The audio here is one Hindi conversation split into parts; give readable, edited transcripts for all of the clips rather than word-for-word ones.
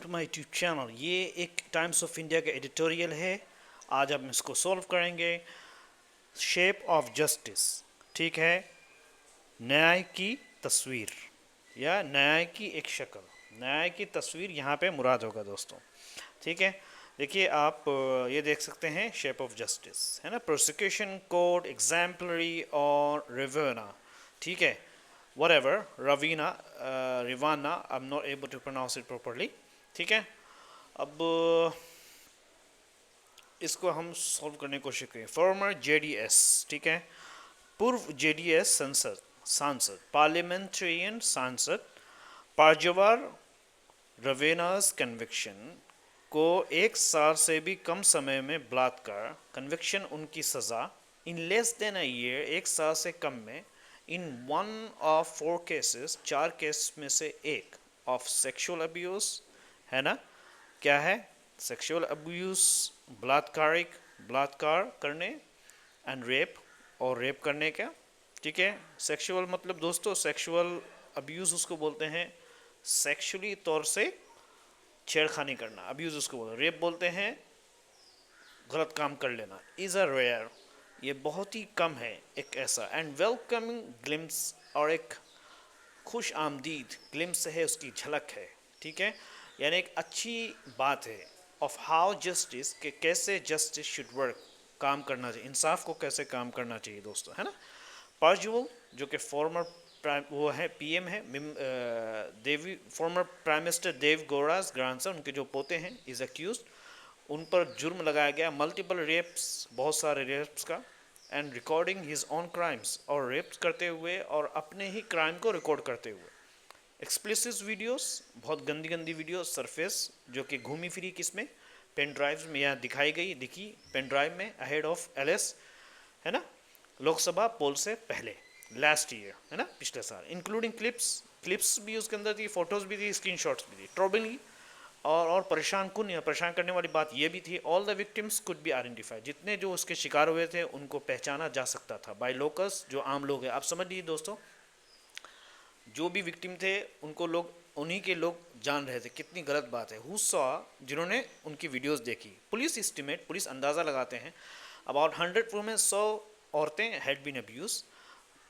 To my YouTube channel. ये एक टाइम्स ऑफ इंडिया का एडिटोरियल है। आज हम इसको सॉल्व करेंगे। शेप ऑफ जस्टिस, ठीक है, न्याय की तस्वीर या न्याय की एक शक्ल, न्याय की तस्वीर यहाँ पे मुराद होगा दोस्तों। ठीक है, देखिए आप ये देख सकते हैं शेप ऑफ जस्टिस है ना, प्रोसिक्यूशन कोड, एग्जाम्पलरी और रिवाना। ठीक है, whatever, Ravina, Rivana, I'm not able to pronounce it properly। ठीक है, अब इसको हम सॉल्व करने की कोशिश करें। फॉर्मर जेडीएस, ठीक है, पूर्व जेडीएस सांसद सांसद पार्लियामेंट्रियन सांसद पार्जवार रवेनास कन्विक्शन को 1 साल से भी कम समय में बलात्कार, कन्विक्शन उनकी सज़ा in less than a year, 1 साल से कम में, इन 1 of 4 केसेस, 4 केस में से एक, ऑफ सेक्सुअल अब्यूज, है ना, क्या है, सेक्सुअल अब्यूज, बलात्कार करने, एंड रेप, और रेप करने का। ठीक है, सेक्सुअल मतलब दोस्तों, सेक्सुअल अब्यूज उसको बोलते हैं सेक्सुअली तौर से छेड़खानी करना, अब्यूज उसको बोलते हैं। रेप बोलते हैं गलत काम कर लेना। इज अ रेयर, ये बहुत ही कम है एक ऐसा, एंड वेलकमिंग ग्लिम्स, और एक खुश आमदीद ग्लिम्स है, उसकी झलक है। ठीक है, यानी एक अच्छी बात है ऑफ हाउ जस्टिस, के कैसे जस्टिस शुड वर्क, काम करना चाहिए, इंसाफ को कैसे काम करना चाहिए दोस्तों, है ना। पार्जुवल जो कि फॉर्मर वो है पीएम है, देवी फॉर्मर प्राइम मिनिस्टर देव गौड़ास ग्रांडसन, उनके जो पोते हैं, इज अक्यूज, उन पर जुर्म लगाया गया मल्टीपल रेप्स, बहुत सारे रेप्स का, and recording his on crimes, और रेप्स करते हुए और अपने ही क्राइम को रिकॉर्ड करते हुए। एक्सप्लिसिट वीडियोस, बहुत गंदी गंदी वीडियोस सरफेस, जो कि घूमी फिरी किसमें, पेन ड्राइव में, यहाँ दिखी पेन ड्राइव में, अहेड ऑफ एलएस, है ना, लोकसभा पोल से पहले, लास्ट ईयर, है ना, पिछले साल, इंक्लूडिंग क्लिप्स भी उसके अंदर थी, फोटोज भी थी, स्क्रीनशॉट्स भी थी, ट्रोबिंग, और परेशान करने वाली बात यह भी थी, all the victims could be identified, जितने जो उसके शिकार हुए थे उनको पहचाना जा सकता था, बाय लोकल्स, जो आम लोग हैं। आप समझ लीजिए दोस्तों, जो भी विक्टिम थे उनको लोग, उन्हीं के लोग जान रहे थे। कितनी गलत बात है। हु सॉ, जिन्होंने उनकी वीडियोस देखी, पुलिस एस्टिमेट, पुलिस अंदाज़ा लगाते हैं, अबाउट 100 वुमेन, 100 औरतें हैड बीन अब्यूज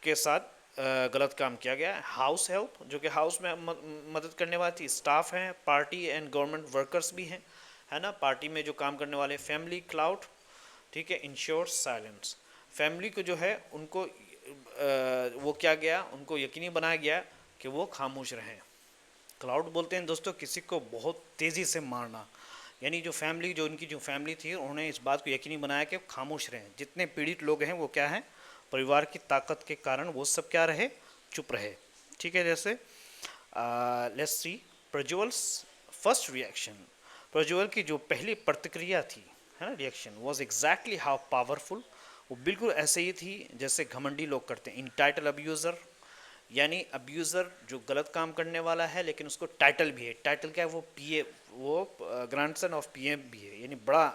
के साथ गलत काम किया गया है। हाउस हेल्प, जो कि हाउस में मदद करने वाली थी, स्टाफ हैं, पार्टी एंड गवर्नमेंट वर्कर्स भी हैं, है ना, पार्टी में जो काम करने वाले, फैमिली क्लाउड, ठीक है, इंश्योर साइलेंस, फैमिली को जो है उनको वो क्या गया, उनको यकीनी बनाया गया कि वो खामोश रहें। क्लाउड बोलते हैं दोस्तों किसी को बहुत तेज़ी से मारना, यानी जो फैमिली, जो उनकी जो फैमिली थी, उन्होंने इस बात को यकीनी बनाया कि खामोश रहें। जितने पीड़ित लोग हैं वो क्या हैं, परिवार की ताकत के कारण वो सब क्या रहे, चुप रहे। ठीक है, जैसे let's see Prajwal's first reaction, Prajwal की जो पहली प्रतिक्रिया थी, है ना, reaction was exactly how powerful, वो बिल्कुल ऐसे ही थी जैसे घमंडी लोग करते हैं। इन टाइटल अब्यूज़र, यानी अब्यूज़र जो गलत काम करने वाला है लेकिन उसको टाइटल भी है। टाइटल क्या है, वो पीए, वो ग्रैंडसन ऑफ पीएम भी है, यानी बड़ा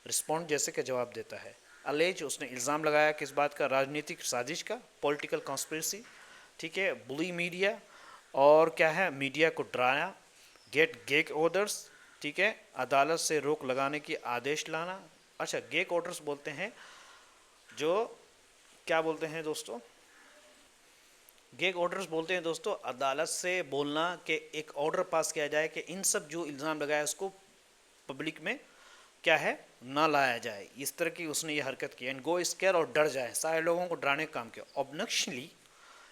रिस्पॉन्ड जैसे का जवाब देता है। अलेज, उसने इल्ज़ाम लगाया किस बात का, राजनीतिक साजिश का, पॉलिटिकल कॉन्स्पिरेसी। ठीक है, बुली मीडिया, और क्या है, मीडिया को डराया, गेट गेक ऑर्डर्स, ठीक है, अदालत से रोक लगाने की आदेश लाना। अच्छा, गेक ऑर्डर्स बोलते हैं, जो क्या बोलते हैं दोस्तों, गेग ऑर्डर्स बोलते हैं दोस्तों, अदालत से बोलना कि एक ऑर्डर पास किया जाए कि इन सब जो इल्ज़ाम लगाया उसको पब्लिक में क्या है, ना लाया जाए। इस तरह की उसने ये हरकत की, एंड गो स्केयर, और डर जाए, सारे लोगों को डराने का काम किया। ऑब्नक्शली,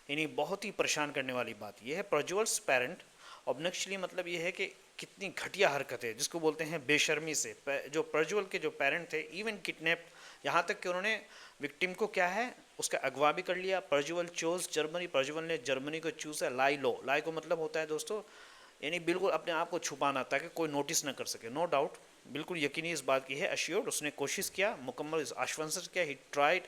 यानी बहुत ही परेशान करने वाली बात यह है। प्रज्वल्स पेरेंट, ऑब्नक्शली मतलब ये है कि कितनी घटिया हरकत है, जिसको बोलते हैं बेशर्मी से। जो प्रज्वल के जो पेरेंट थे, इवन किडनैप, यहाँ तक कि उन्होंने विक्टिम को क्या है, उसका अगवा भी कर लिया। प्रज्वल चोज जर्मनी, प्रज्वल ने जर्मनी को चूज है। लाई लो, लाई को मतलब होता है दोस्तों, यानी बिल्कुल अपने आप को छुपाना ताकि कोई नोटिस ना कर सके। नो डाउट, बिल्कुल यकीनी इस बात की है, अश्योर्ड, उसने कोशिश किया, मुकम्मल आश्वासन किया। ही ट्राइड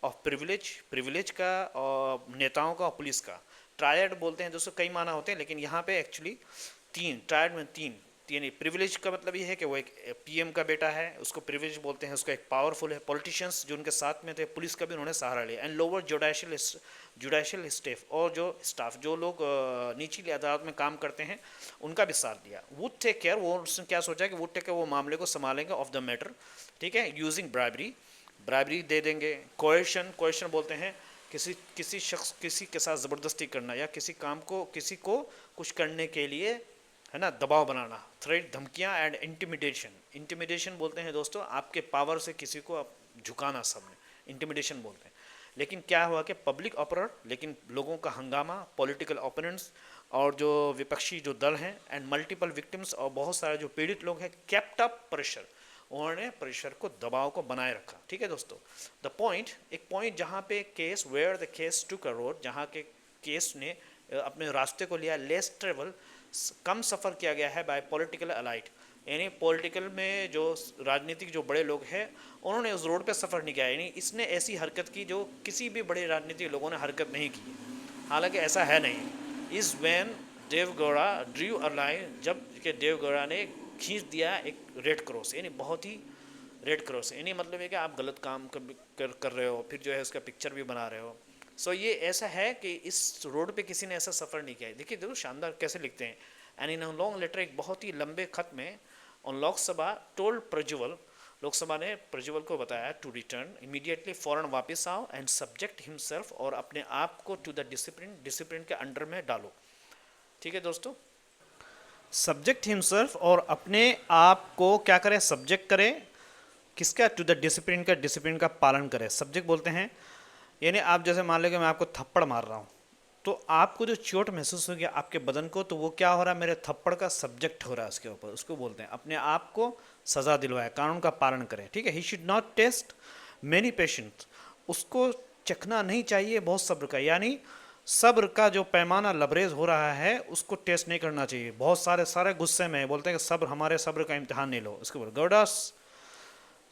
ऑफ प्रिविलेज का, और नेताओं का, और पुलिस का। ट्रायड बोलते हैं दोस्तों, कई माना होते हैं, लेकिन यहाँ पे एक्चुअली तीन, ट्रायड में तीन, यानी प्रिविलेज का मतलब ये है कि वो एक पीएम का बेटा है, उसको प्रिविलेज बोलते हैं, उसको एक पावरफुल है। पॉलिटिशियंस जो उनके साथ में थे, पुलिस का भी उन्होंने सहारा लिया। एंड लोअर जुडिशियल स्टाफ, और जो स्टाफ जो लोग निचली अदालत में काम करते हैं उनका भी साथ दिया। वुड टेक केयर, वो उसने क्या सोचा कि वुड टेक केयर वो मामले को संभालेंगे ऑफ द मैटर, ठीक है, यूजिंग ब्राइबरी दे देंगे। कोएशन बोलते हैं किसी शख्स किसी के साथ ज़बरदस्ती करना, या किसी को कुछ करने के लिए, है ना, दबाव बनाना, थ्रेट, धमकियां। एंड इंटिमिडेशन बोलते हैं दोस्तों आपके पावर से किसी को आप झुकाना, सब में इंटिमिडेशन बोलते हैं। लेकिन क्या हुआ कि पब्लिक ऑपरर, लेकिन लोगों का हंगामा, पॉलिटिकल ओपोनेंट्स और जो विपक्षी जो दल हैं, एंड मल्टीपल विक्टिम्स और बहुत सारे जो पीड़ित लोग हैं, केप्ट अप प्रेशर, उन्होंने प्रेशर को, दबाव को बनाए रखा। ठीक है दोस्तों, एक पॉइंट जहाँ पे case where the case took a road, जहाँ के केस ने अपने रास्ते को लिया, लेस ट्रेवल, कम सफ़र किया गया है बाय पॉलिटिकल अलाइट, यानी पॉलिटिकल में जो राजनीतिक जो बड़े लोग हैं उन्होंने उस रोड पे सफ़र नहीं किया, यानी इसने ऐसी हरकत की जो किसी भी बड़े राजनीतिक लोगों ने हरकत नहीं की। हालांकि ऐसा है नहीं। Is when Devegowda drew a line, जब के देवगौड़ा ने खींच दिया एक रेड क्रॉस, यानी बहुत ही रेड क्रॉस, यानी मतलब है कि आप गलत काम कर रहे हो, फिर जो है उसका पिक्चर भी बना रहे हो। सो ये ऐसा है कि इस रोड पे किसी ने ऐसा सफ़र नहीं किया है। देखिए देखो शानदार कैसे लिखते हैं। And in a long letter, एक बहुत ही लंबे खत में, ऑन लोकसभा टोल्ड प्रज्वल, लोकसभा ने प्रज्वल को बताया टू रिटर्न इमीडिएटली, फौरन वापस आओ, एंड सब्जेक्ट हिमसेल्फ, और अपने आप को टू द डिसिप्लिन के अंडर में डालो। ठीक है दोस्तों, सब्जेक्ट हिमसेल्फ, और अपने आप को क्या करें, सब्जेक्ट करें, किसका, टू द डिसिप्लिन का पालन करें। सब्जेक्ट बोलते हैं यानी आप जैसे मान लो कि मैं आपको थप्पड़ मार रहा हूँ, तो आपको जो चोट महसूस होगी आपके बदन को, तो वो क्या हो रहा है, मेरे थप्पड़ का सब्जेक्ट हो रहा है उसके ऊपर, उसको बोलते हैं अपने आप को सज़ा दिलवाए, कानून का पालन करें। ठीक है, he should not taste many patient, उसको चखना नहीं चाहिए बहुत सब्र का, यानी सब्र का जो पैमाना लबरेज हो रहा है उसको टेस्ट नहीं करना चाहिए। बहुत सारे गुस्से में बोलते हैं कि सब्र, हमारे सब्र का इम्तिहान नहीं लो। इसके ऊपर गौडास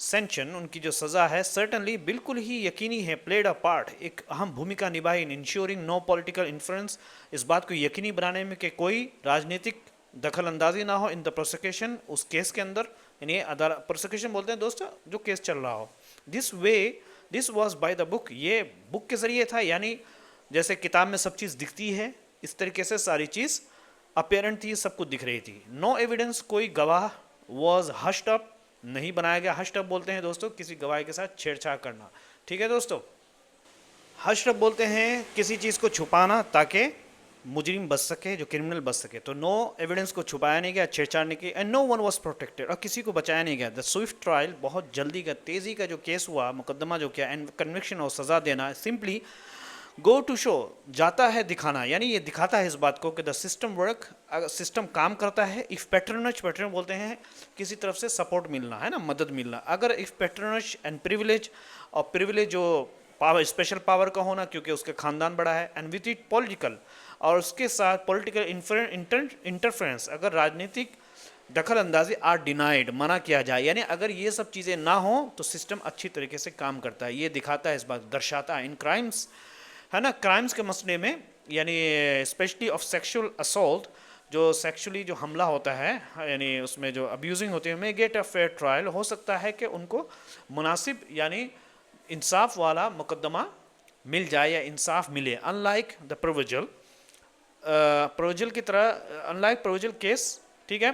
सेंशन, उनकी जो सज़ा है, सर्टनली, बिल्कुल ही यकीनी है, प्लेड अ पार्ट, एक अहम भूमिका निभाई इन इंश्योरिंग नो पॉलिटिकल इन्फ्लुएंस, इस बात को यकीनी बनाने में कि कोई राजनीतिक दखल अंदाजी ना हो इन द प्रोसिक्यूशन, उस केस के अंदर, यानी अदालत, प्रोसिक्यूशन बोलते हैं दोस्तों जो केस चल रहा हो। This was by the book, ये बुक के ज़रिए था, यानी जैसे किताब में सब चीज़ दिखती है इस तरीके से सारी चीज़ अपेरेंट थी, सब कुछ दिख रही थी। नो एविडेंस, कोई गवाह, वॉज हश्ड अप, नहीं बनाया गया। हश्ड अप बोलते हैं दोस्तों किसी गवाह के साथ छेड़छाड़ करना। ठीक है दोस्तों, हश्ड अप बोलते हैं किसी चीज़ को छुपाना ताकि मुजरिम बच सके, जो क्रिमिनल बच सके। तो नो एविडेंस को छुपाया नहीं गया, छेड़छाड़ नहीं की, and no one was protected, और किसी को बचाया नहीं गया। द स्विफ्ट ट्रायल, बहुत जल्दी का, तेज़ी का जो केस हुआ, मुकदमा जो किया, एंड कन्विक्शन और सज़ा देना, सिंपली गो टू शो, जाता है दिखाना, यानी ये दिखाता है इस बात को कि द सिस्टम वर्क, सिस्टम काम करता है। इफ़ पैटर्न बोलते हैं किसी तरफ से सपोर्ट मिलना, है ना, मदद मिलना। अगर इफ़ पैटर्नज एंड प्रिविलेज, और प्रिविलेज जो पावर, स्पेशल पावर का होना क्योंकि उसके खानदान बड़ा है, एंड विथ इट पॉलिटिकल, और उसके साथ पॉलिटिकल इंटरफेरेंस, अगर राजनीतिक दखल अंदाजी आर डिनाइड, मना किया जाए, यानी अगर ये सब चीज़ें ना हो तो सिस्टम अच्छी तरीके से काम करता है। ये दिखाता है, इस बात दर्शाता है। इन क्राइम्स, है ना, क्राइम्स के मसले में, यानी स्पेशली ऑफ सेक्सुअल असॉल्ट, जो सेक्सुअली जो हमला होता है, यानी उसमें जो अब्यूजिंग होती है, में गेट अ फेयर ट्रायल, हो सकता है कि उनको मुनासिब यानी इंसाफ वाला मुकदमा मिल जाए या इंसाफ मिले। अनलाइक द प्रोविजल की तरह, अनलाइक प्रोविजल केस, ठीक है,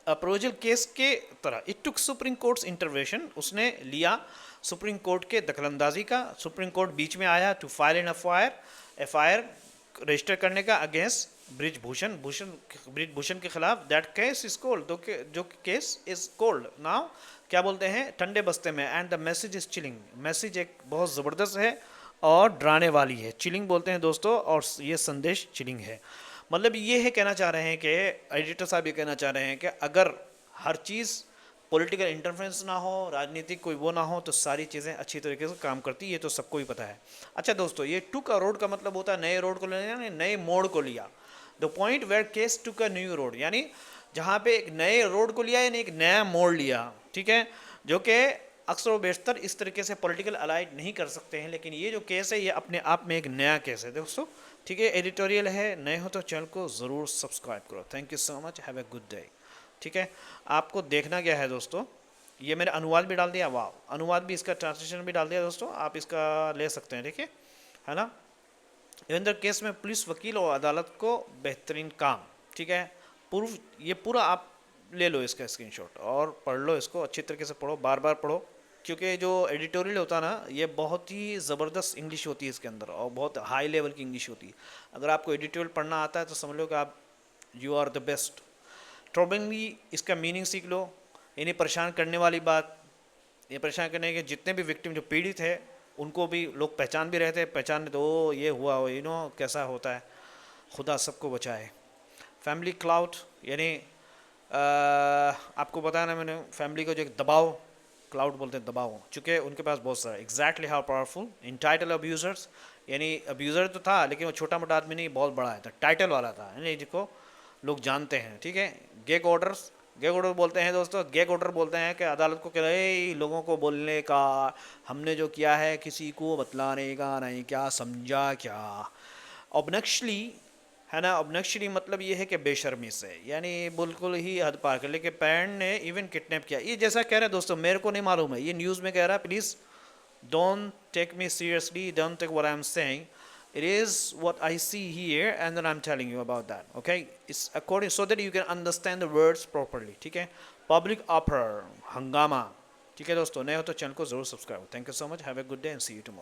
प्रोविजल केस के तरह, it took supreme courts intervention, उसने लिया सुप्रीम कोर्ट के दखलंदाजी का। सुप्रीम कोर्ट बीच में आया to file an FIR register करने का अगेंस्ट ब्रिजभूषण के खिलाफ। दैट केस इज कोल्ड, जो केस इज कोल्ड नाउ, क्या बोलते हैं, ठंडे बस्ते में। And the message is chilling, message एक बहुत ज़बरदस्त है और डराने वाली है। चिलिंग बोलते हैं दोस्तों, और ये संदेश चिलिंग है। मतलब ये है, कहना चाह रहे हैं कि एडिटर साहब ये कहना चाह रहे हैं कि अगर हर चीज़ पॉलिटिकल इंटरफेरेंस ना हो, राजनीतिक कोई वो ना हो, तो सारी चीज़ें अच्छी तरीके से काम करती है, ये तो सबको ही पता है। अच्छा दोस्तों, ये टुक अ रोड का मतलब होता है नए रोड को लेना, नए मोड़ को लिया। The point where case took a new road, यानी जहाँ पे एक नए रोड को लिया, यानी एक नया मोड़ लिया। ठीक है, जो कि अक्सर व बेशतर इस तरीके से पॉलिटिकल अलाइड नहीं कर सकते हैं, लेकिन ये जो केस है ये अपने आप में एक नया केस है दोस्तों। ठीक है, एडिटोरियल है, नए हो तो चैनल को ज़रूर सब्सक्राइब करो। Thank you so much, have a good day. ठीक है, आपको देखना क्या है दोस्तों, ये मैंने अनुवाद भी डाल दिया, वाह, अनुवाद भी, इसका ट्रांसलेशन भी डाल दिया दोस्तों, आप इसका ले सकते हैं, देखिए, है ना। इवन द केस में पुलिस, वकील और अदालत को बेहतरीन काम। ठीक है, पूर्व, ये पूरा आप ले लो इसका स्क्रीनशॉट और पढ़ लो, इसको अच्छी तरीके से पढ़ो, बार बार पढ़ो, क्योंकि जो एडिटोरियल होता है ना, ये बहुत ही ज़बरदस्त इंग्लिश होती है इसके अंदर, और बहुत हाई लेवल की इंग्लिश होती है। अगर आपको एडिटोरियल पढ़ना आता है तो समझ लो कि आप, यू आर द बेस्ट। ट्रोबिंगली इसका मीनिंग सीख लो, इन्हें परेशान करने वाली बात, ये परेशान करने के जितने भी विक्टिम जो पीड़ित है, उनको भी लोग पहचान भी रहते हैं, पहचान तो ओ ये हुआ हो, कैसा होता है, खुदा सबको बचाए। फैमिली क्लाउड, यानी आपको बताया ना मैंने, फैमिली को जो एक दबाव, क्लाउड बोलते हैं दबाव, चूँकि उनके पास बहुत सारा, exactly how powerful in title abusers, यानी अब्यूज़र तो था लेकिन वो छोटा मोटा आदमी नहीं, बहुत बड़ा है, तो टाइटल वाला था, यानी जिसको लोग जानते हैं। ठीक है, गैग ऑर्डर्स, गैग ऑर्डर बोलते हैं दोस्तों, गैग ऑर्डर बोलते हैं कि अदालत को कह रहे लोगों को बोलने का, हमने जो किया है किसी को बतलाने का नहीं, क्या समझा क्या। ऑब्नेक्शली, है ना, ऑब्नेक्शली मतलब ये है कि बेशर्मी से, यानी बिल्कुल ही हद पार कर, लेकिन पेरेंट ने इवन किडनैप किया, ये जैसा कह रहे हैं दोस्तों, मेरे को नहीं मालूम है, ये न्यूज़ में कह रहा है, please don't take me seriously, don't take what I'm saying. It is what I see here and then I'm telling you about that, okay? It's according, so that you can understand the words properly. ठीक है, public uproar, हंगामा। ठीक है दोस्तों, नए हो तो चैनल को ज़रूर subscribe. Thank you so much, have a good day and see you tomorrow.